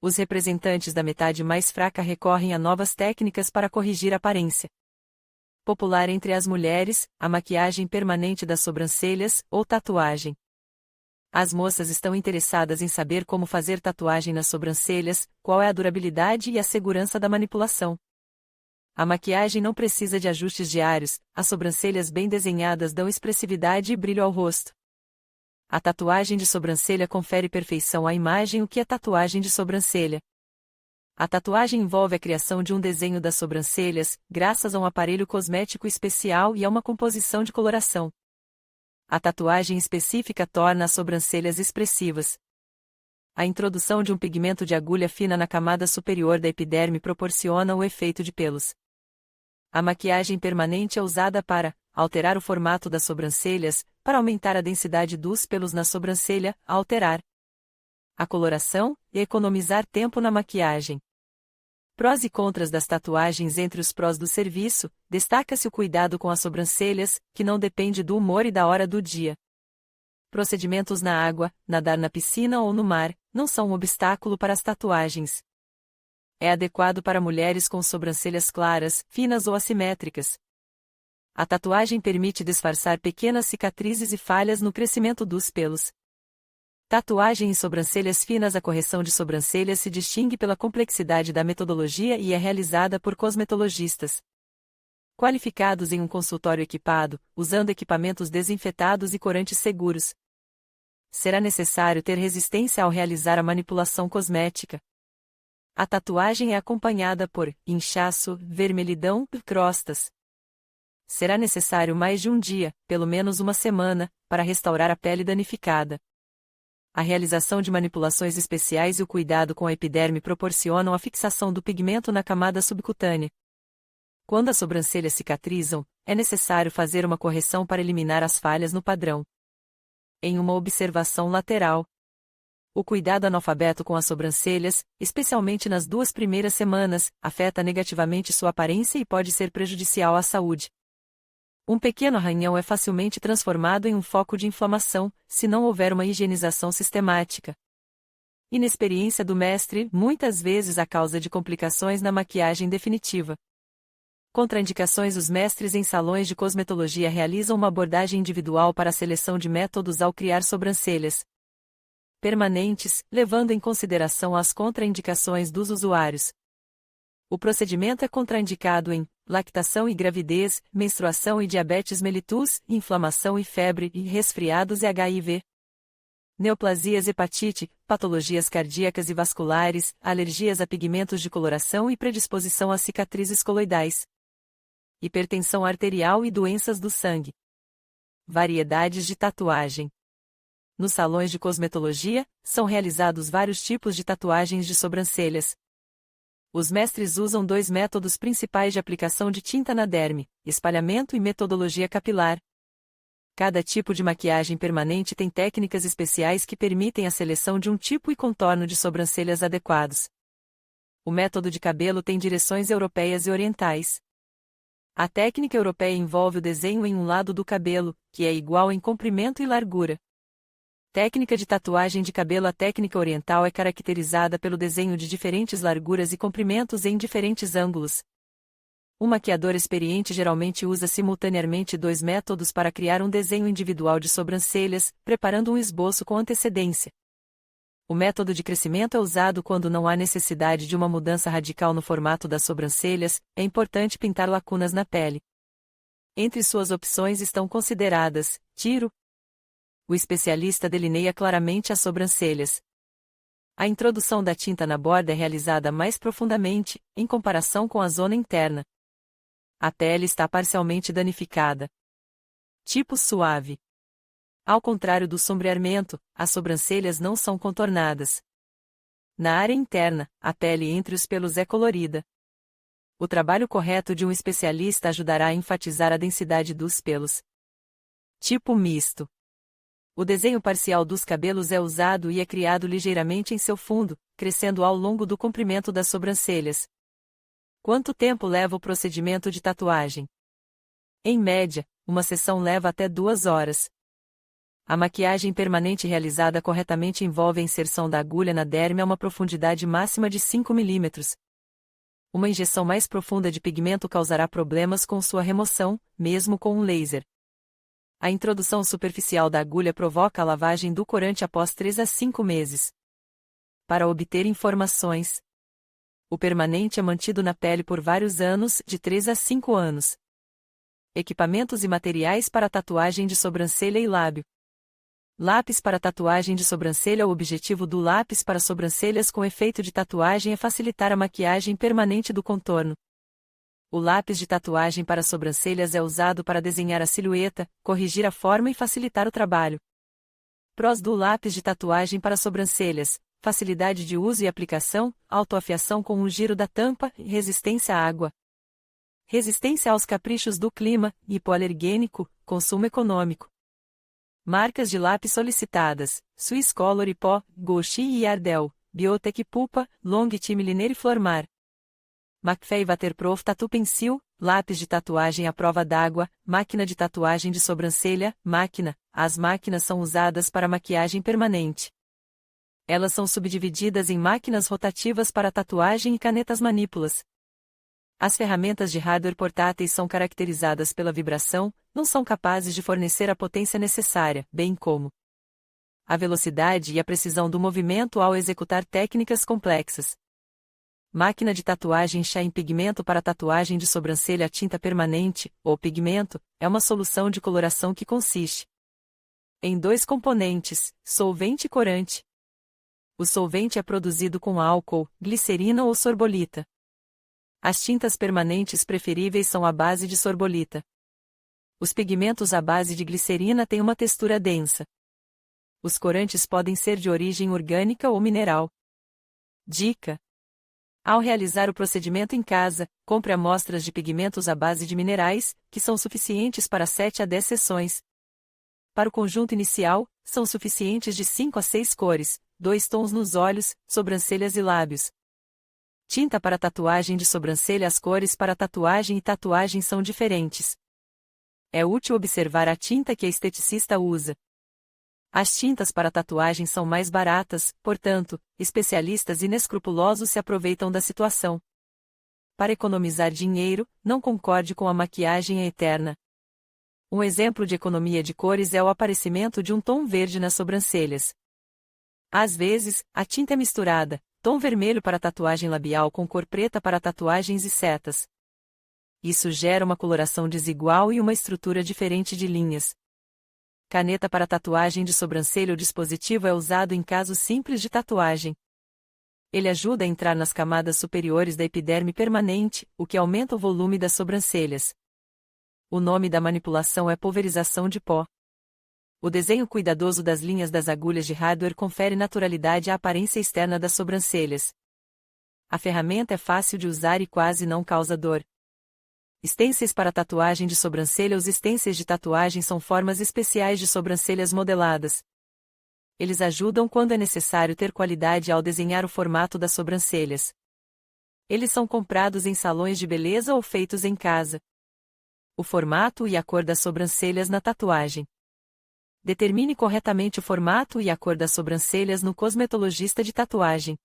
Os representantes da metade mais fraca recorrem a novas técnicas para corrigir a aparência. Popular entre as mulheres, a maquiagem permanente das sobrancelhas, ou tatuagem. As moças estão interessadas em saber como fazer tatuagem nas sobrancelhas, qual é a durabilidade e a segurança da manipulação. A maquiagem não precisa de ajustes diários, as sobrancelhas bem desenhadas dão expressividade e brilho ao rosto. A tatuagem de sobrancelha confere perfeição à imagem. O que é tatuagem de sobrancelha? A tatuagem envolve a criação de um desenho das sobrancelhas, graças a um aparelho cosmético especial e a uma composição de coloração. A tatuagem específica torna as sobrancelhas expressivas. A introdução de um pigmento de agulha fina na camada superior da epiderme proporciona o efeito de pelos. A maquiagem permanente é usada para alterar o formato das sobrancelhas, para aumentar a densidade dos pelos na sobrancelha, alterar a coloração e economizar tempo na maquiagem. Prós e contras das tatuagens. Entre os prós do serviço, destaca-se o cuidado com as sobrancelhas, que não depende do humor e da hora do dia. Procedimentos na água, nadar na piscina ou no mar, não são um obstáculo para as tatuagens. É adequado para mulheres com sobrancelhas claras, finas ou assimétricas. A tatuagem permite disfarçar pequenas cicatrizes e falhas no crescimento dos pelos. Tatuagem em sobrancelhas finas. A correção de sobrancelhas se distingue pela complexidade da metodologia e é realizada por cosmetologistas qualificados em um consultório equipado, usando equipamentos desinfetados e corantes seguros. Será necessário ter resistência ao realizar a manipulação cosmética. A tatuagem é acompanhada por inchaço, vermelhidão e crostas. Será necessário mais de um dia, pelo menos uma semana, para restaurar a pele danificada. A realização de manipulações especiais e o cuidado com a epiderme proporcionam a fixação do pigmento na camada subcutânea. Quando as sobrancelhas cicatrizam, é necessário fazer uma correção para eliminar as falhas no padrão. Em uma observação lateral, o cuidado analfabeto com as sobrancelhas, especialmente nas 2 primeiras semanas, afeta negativamente sua aparência e pode ser prejudicial à saúde. Um pequeno arranhão é facilmente transformado em um foco de inflamação, se não houver uma higienização sistemática. Inexperiência do mestre, muitas vezes a causa de complicações na maquiagem definitiva. Contraindicações. Os mestres em salões de cosmetologia realizam uma abordagem individual para a seleção de métodos ao criar sobrancelhas permanentes, levando em consideração as contraindicações dos usuários. O procedimento é contraindicado em lactação e gravidez, menstruação e diabetes mellitus, inflamação e febre e resfriados e HIV. Neoplasias, hepatite, patologias cardíacas e vasculares, alergias a pigmentos de coloração e predisposição a cicatrizes coloidais. Hipertensão arterial e doenças do sangue. Variedades de tatuagem. Nos salões de cosmetologia, são realizados vários tipos de tatuagens de sobrancelhas. Os mestres usam 2 métodos principais de aplicação de tinta na derme: espalhamento e metodologia capilar. Cada tipo de maquiagem permanente tem técnicas especiais que permitem a seleção de um tipo e contorno de sobrancelhas adequados. O método de cabelo tem direções europeias e orientais. A técnica europeia envolve o desenho em um lado do cabelo, que é igual em comprimento e largura. Técnica de tatuagem de cabelo. A técnica oriental é caracterizada pelo desenho de diferentes larguras e comprimentos em diferentes ângulos. Um maquiador experiente geralmente usa simultaneamente 2 métodos para criar um desenho individual de sobrancelhas, preparando um esboço com antecedência. O método de crescimento é usado quando não há necessidade de uma mudança radical no formato das sobrancelhas. É importante pintar lacunas na pele. Entre suas opções estão consideradas: tiro. O especialista delineia claramente as sobrancelhas. A introdução da tinta na borda é realizada mais profundamente, em comparação com a zona interna. A pele está parcialmente danificada. Tipo suave. Ao contrário do sombreamento, as sobrancelhas não são contornadas. Na área interna, a pele entre os pelos é colorida. O trabalho correto de um especialista ajudará a enfatizar a densidade dos pelos. Tipo misto. O desenho parcial dos cabelos é usado e é criado ligeiramente em seu fundo, crescendo ao longo do comprimento das sobrancelhas. Quanto tempo leva o procedimento de tatuagem? Em média, uma sessão leva até 2 horas. A maquiagem permanente realizada corretamente envolve a inserção da agulha na derme a uma profundidade máxima de 5 mm. Uma injeção mais profunda de pigmento causará problemas com sua remoção, mesmo com um laser. A introdução superficial da agulha provoca a lavagem do corante após 3 a 5 meses. Para obter informações, o permanente é mantido na pele por vários anos, de 3 a 5 anos. Equipamentos e materiais para tatuagem de sobrancelha e lábio. Lápis para tatuagem de sobrancelha. O objetivo do lápis para sobrancelhas com efeito de tatuagem é facilitar a maquiagem permanente do contorno. O lápis de tatuagem para sobrancelhas é usado para desenhar a silhueta, corrigir a forma e facilitar o trabalho. Prós do lápis de tatuagem para sobrancelhas: facilidade de uso e aplicação, autoafiação com o giro da tampa, resistência à água. Resistência aos caprichos do clima, hipoalergênico, consumo econômico. Marcas de lápis solicitadas: Swiss Color e Pó, Gouache e Ardell, Biotech Pupa, Long Time Linear e Flormar. McFay Waterproof Tattoo Pencil, lápis de tatuagem à prova d'água, máquina de tatuagem de sobrancelha, máquina. As máquinas são usadas para maquiagem permanente. Elas são subdivididas em máquinas rotativas para tatuagem e canetas manípulas. As ferramentas de hardware portáteis são caracterizadas pela vibração, não são capazes de fornecer a potência necessária, bem como a velocidade e a precisão do movimento ao executar técnicas complexas. Máquina de tatuagem Shine Pigmento para tatuagem de sobrancelha. A tinta permanente, ou pigmento, é uma solução de coloração que consiste em 2 componentes, solvente e corante. O solvente é produzido com álcool, glicerina ou sorbolita. As tintas permanentes preferíveis são à base de sorbolita. Os pigmentos à base de glicerina têm uma textura densa. Os corantes podem ser de origem orgânica ou mineral. Dica: ao realizar o procedimento em casa, compre amostras de pigmentos à base de minerais, que são suficientes para 7 a 10 sessões. Para o conjunto inicial, são suficientes de 5 a 6 cores, 2 tons nos olhos, sobrancelhas e lábios. Tinta para tatuagem de sobrancelha. As cores para tatuagem e tatuagem são diferentes. É útil observar a tinta que a esteticista usa. As tintas para tatuagem são mais baratas, portanto, especialistas inescrupulosos se aproveitam da situação. Para economizar dinheiro, não concorde com a maquiagem eterna. Um exemplo de economia de cores é o aparecimento de um tom verde nas sobrancelhas. Às vezes, a tinta é misturada, tom vermelho para tatuagem labial com cor preta para tatuagens e setas. Isso gera uma coloração desigual e uma estrutura diferente de linhas. Caneta para tatuagem de sobrancelha. O dispositivo é usado em casos simples de tatuagem. Ele ajuda a entrar nas camadas superiores da epiderme permanente, o que aumenta o volume das sobrancelhas. O nome da manipulação é pulverização de pó. O desenho cuidadoso das linhas das agulhas de hardware confere naturalidade à aparência externa das sobrancelhas. A ferramenta é fácil de usar e quase não causa dor. Stencils para tatuagem de sobrancelha. Os stencils de tatuagem são formas especiais de sobrancelhas modeladas. Eles ajudam quando é necessário ter qualidade ao desenhar o formato das sobrancelhas. Eles são comprados em salões de beleza ou feitos em casa. O formato e a cor das sobrancelhas na tatuagem. Determine corretamente o formato e a cor das sobrancelhas no cosmetologista de tatuagem.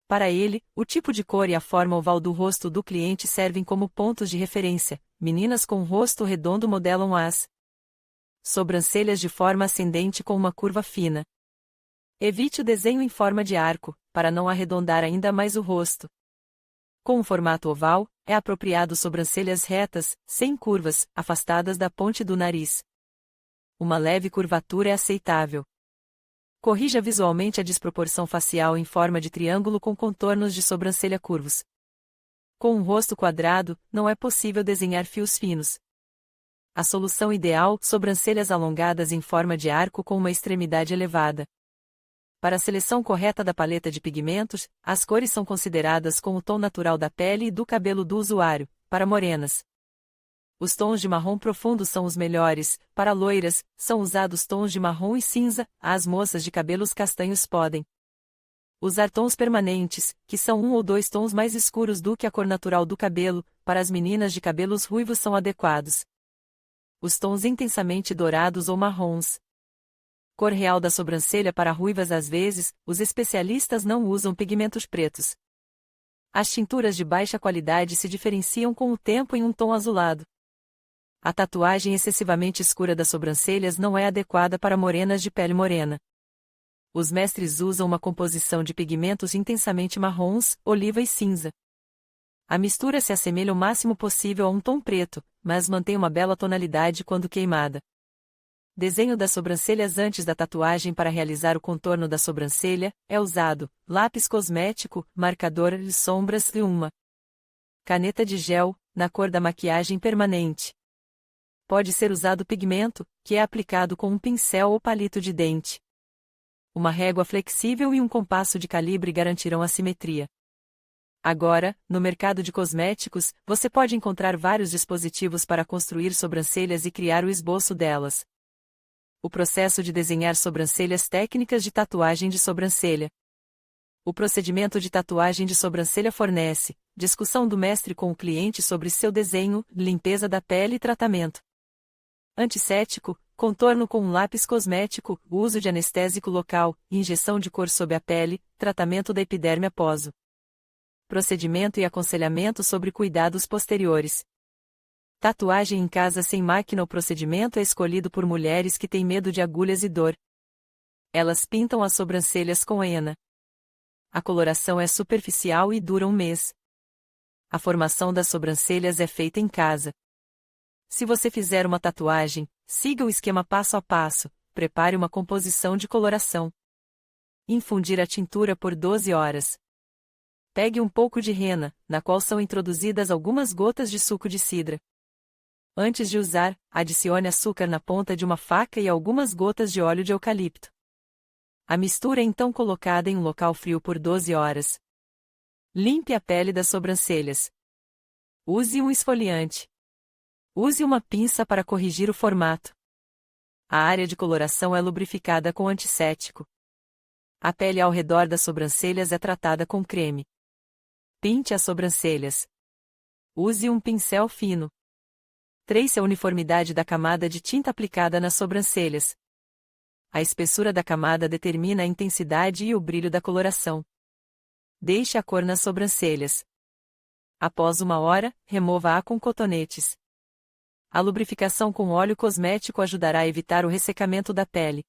Para ele, o tipo de cor e a forma oval do rosto do cliente servem como pontos de referência. Meninas com rosto redondo modelam as sobrancelhas de forma ascendente com uma curva fina. Evite o desenho em forma de arco, para não arredondar ainda mais o rosto. Com um formato oval, é apropriado sobrancelhas retas, sem curvas, afastadas da ponte do nariz. Uma leve curvatura é aceitável. Corrija visualmente a desproporção facial em forma de triângulo com contornos de sobrancelha curvos. Com um rosto quadrado, não é possível desenhar fios finos. A solução ideal: sobrancelhas alongadas em forma de arco com uma extremidade elevada. Para a seleção correta da paleta de pigmentos, as cores são consideradas com o tom natural da pele e do cabelo do usuário. Para morenas, os tons de marrom profundo são os melhores. Para loiras, são usados tons de marrom e cinza. As moças de cabelos castanhos podem usar tons permanentes, que são 1 ou 2 tons mais escuros do que a cor natural do cabelo. Para as meninas de cabelos ruivos são adequados os tons intensamente dourados ou marrons. Cor real da sobrancelha para ruivas. Às vezes, os especialistas não usam pigmentos pretos. As tinturas de baixa qualidade se diferenciam com o tempo em um tom azulado. A tatuagem excessivamente escura das sobrancelhas não é adequada para morenas de pele morena. Os mestres usam uma composição de pigmentos intensamente marrons, oliva e cinza. A mistura se assemelha o máximo possível a um tom preto, mas mantém uma bela tonalidade quando queimada. Desenho das sobrancelhas. Antes da tatuagem. Para realizar o contorno da sobrancelha, é usado lápis cosmético, marcador de sombras e uma caneta de gel, na cor da maquiagem permanente. Pode ser usado pigmento, que é aplicado com um pincel ou palito de dente. Uma régua flexível e um compasso de calibre garantirão a simetria. Agora, no mercado de cosméticos, você pode encontrar vários dispositivos para construir sobrancelhas e criar o esboço delas. O processo de desenhar sobrancelhas. Técnicas de tatuagem de sobrancelha. O procedimento de tatuagem de sobrancelha fornece discussão do mestre com o cliente sobre seu desenho, limpeza da pele e tratamento. Antisséptico, contorno com um lápis cosmético, uso de anestésico local, injeção de cor sob a pele, tratamento da epiderme após o procedimento e aconselhamento sobre cuidados posteriores. Tatuagem em casa sem máquina. O procedimento é escolhido por mulheres que têm medo de agulhas e dor. Elas pintam as sobrancelhas com henna. A coloração é superficial e dura um mês. A formação das sobrancelhas é feita em casa. Se você fizer uma tatuagem, siga o esquema passo a passo. Prepare uma composição de coloração. Infundir a tintura por 12 horas. Pegue um pouco de henna, na qual são introduzidas algumas gotas de suco de cidra. Antes de usar, adicione açúcar na ponta de uma faca e algumas gotas de óleo de eucalipto. A mistura é então colocada em um local frio por 12 horas. Limpe a pele das sobrancelhas. Use um esfoliante. Use uma pinça para corrigir o formato. A área de coloração é lubrificada com antisséptico. A pele ao redor das sobrancelhas é tratada com creme. Pinte as sobrancelhas. Use um pincel fino. Trace a uniformidade da camada de tinta aplicada nas sobrancelhas. A espessura da camada determina a intensidade e o brilho da coloração. Deixe a cor nas sobrancelhas. Após 1 hora, remova-a com cotonetes. A lubrificação com óleo cosmético ajudará a evitar o ressecamento da pele.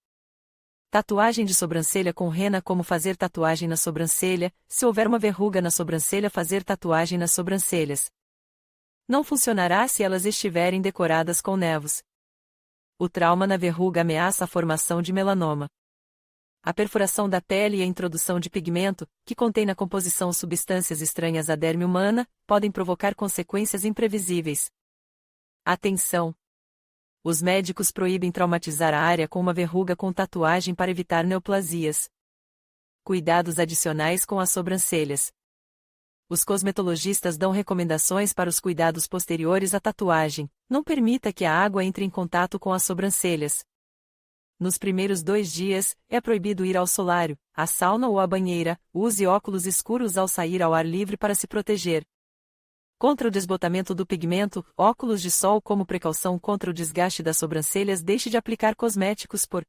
Tatuagem de sobrancelha com henna. Como fazer tatuagem na sobrancelha? Se houver uma verruga na sobrancelha, fazer tatuagem nas sobrancelhas não funcionará se elas estiverem decoradas com névoas. O trauma na verruga ameaça a formação de melanoma. A perfuração da pele e a introdução de pigmento, que contém na composição substâncias estranhas à derme humana, podem provocar consequências imprevisíveis. Atenção! Os médicos proíbem traumatizar a área com uma verruga com tatuagem para evitar neoplasias. Cuidados adicionais com as sobrancelhas. Os cosmetologistas dão recomendações para os cuidados posteriores à tatuagem. Não permita que a água entre em contato com as sobrancelhas. Nos primeiros 2 dias, é proibido ir ao solário, à sauna ou à banheira. Use óculos escuros ao sair ao ar livre para se proteger contra o desbotamento do pigmento. Óculos de sol. Como precaução contra o desgaste das sobrancelhas, deixe de aplicar cosméticos por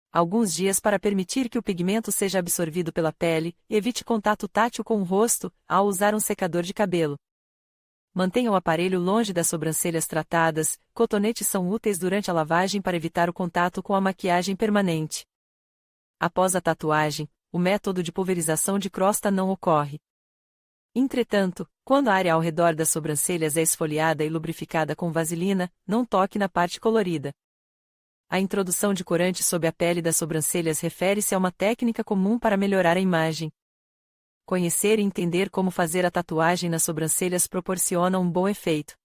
alguns dias para permitir que o pigmento seja absorvido pela pele. Evite contato tátil com o rosto ao usar um secador de cabelo. Mantenha o aparelho longe das sobrancelhas tratadas. Cotonetes são úteis durante a lavagem para evitar o contato com a maquiagem permanente. Após a tatuagem, o método de pulverização de crosta não ocorre. Entretanto, quando a área ao redor das sobrancelhas é esfoliada e lubrificada com vaselina, não toque na parte colorida. A introdução de corante sob a pele das sobrancelhas refere-se a uma técnica comum para melhorar a imagem. Conhecer e entender como fazer a tatuagem nas sobrancelhas proporciona um bom efeito.